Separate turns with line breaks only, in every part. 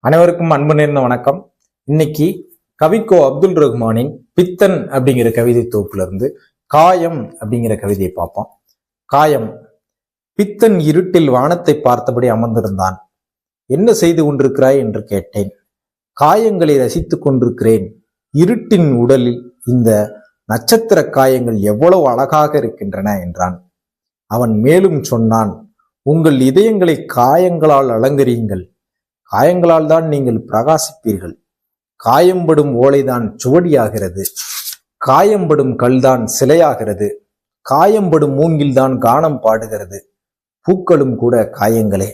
அனைவருக்கும் அன்பு நேர்ந்த வணக்கம். இன்னைக்கு கவிக்கோ அப்துல் ரஹ்மானின் பித்தன் அப்படிங்கிற கவிதை தொகுப்புல இருந்து காயம் அப்படிங்கிற கவிதையை பார்ப்போம். காயம். பித்தன் இருட்டில் வானத்தை பார்த்தபடி அமர்ந்திருந்தான். என்ன செய்து கொண்டிருக்கிறாய் என்று கேட்டேன். காயங்களை ரசித்துக் கொண்டிருக்கிறேன். இருட்டின் உடலில் இந்த நட்சத்திர காயங்கள் எவ்வளவு அழகாக இருக்கின்றன என்றான். அவன் மேலும் சொன்னான், உங்கள் இதயங்களை காயங்களால் அலங்கரியுங்கள். காயங்களால் தான் நீங்கள் பிரகாசிப்பீர்கள். காயம்படும் ஓலைதான் சுவடியாகிறது. காயம்படும் கல்தான் சிலையாகிறது. காயம்படும் மூங்கில்தான் கானம் பாடுகிறது. பூக்களும் கூட காயங்களே.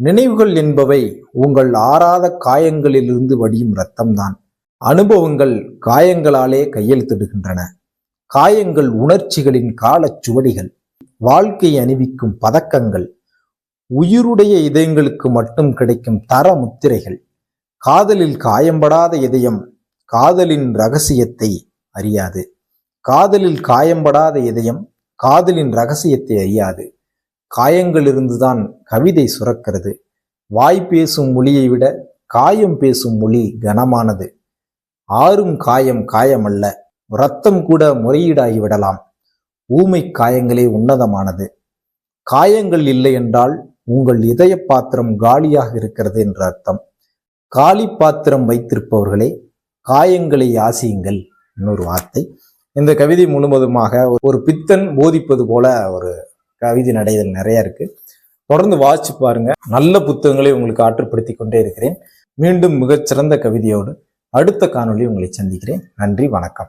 நினைவுகள் என்பவை உங்கள் ஆறாத காயங்களிலிருந்து வடியும் இரத்தம்தான். அனுபவங்கள் காயங்களாலே கையெழுத்திடுகின்றன. காயங்கள் உணர்ச்சிகளின் காலச் சுவடிகள், வாழ்க்கை அணிவிக்கும் பதக்கங்கள், உயிருடைய இதயங்களுக்கு மட்டும் கிடைக்கும் தர முத்திரைகள். காதலில் காயம்படாத இதயம் காதலின் இரகசியத்தை அறியாது. காதலில் காயம்படாத இதயம் காதலின் இரகசியத்தை அறியாது. காயங்களிலிருந்துதான் கவிதை சுரக்கிறது. வாய் பேசும் மொழியை விட காயம் பேசும் மொழி கனமானது. ஆறும் காயம் காயமல்ல, இரத்தம் கூட முறையீடாகி விடலாம். ஊமை காயங்களே உன்னதமானது. காயங்கள் இல்லை என்றால் உங்கள் இதய பாத்திரம் காலியாக இருக்கிறது என்ற அர்த்தம். காலி பாத்திரம் வைத்திருப்பவர்களே, காயங்களை யாசியுங்கள் இன்னொரு வார்த்தை. இந்த கவிதை முழுவதுமாக ஒரு பித்தன் போதிப்பது போல ஒரு கவிதை நடைதல் நிறைய இருக்கு. தொடர்ந்து வாசிச்சு பாருங்க. நல்ல புத்தகங்களை உங்களுக்கு ஆற்றுப்படுத்தி கொண்டே இருக்கிறேன். மீண்டும் மிகச்சிறந்த கவிதையோடு அடுத்த காணொளி உங்களை சந்திக்கிறேன். நன்றி, வணக்கம்.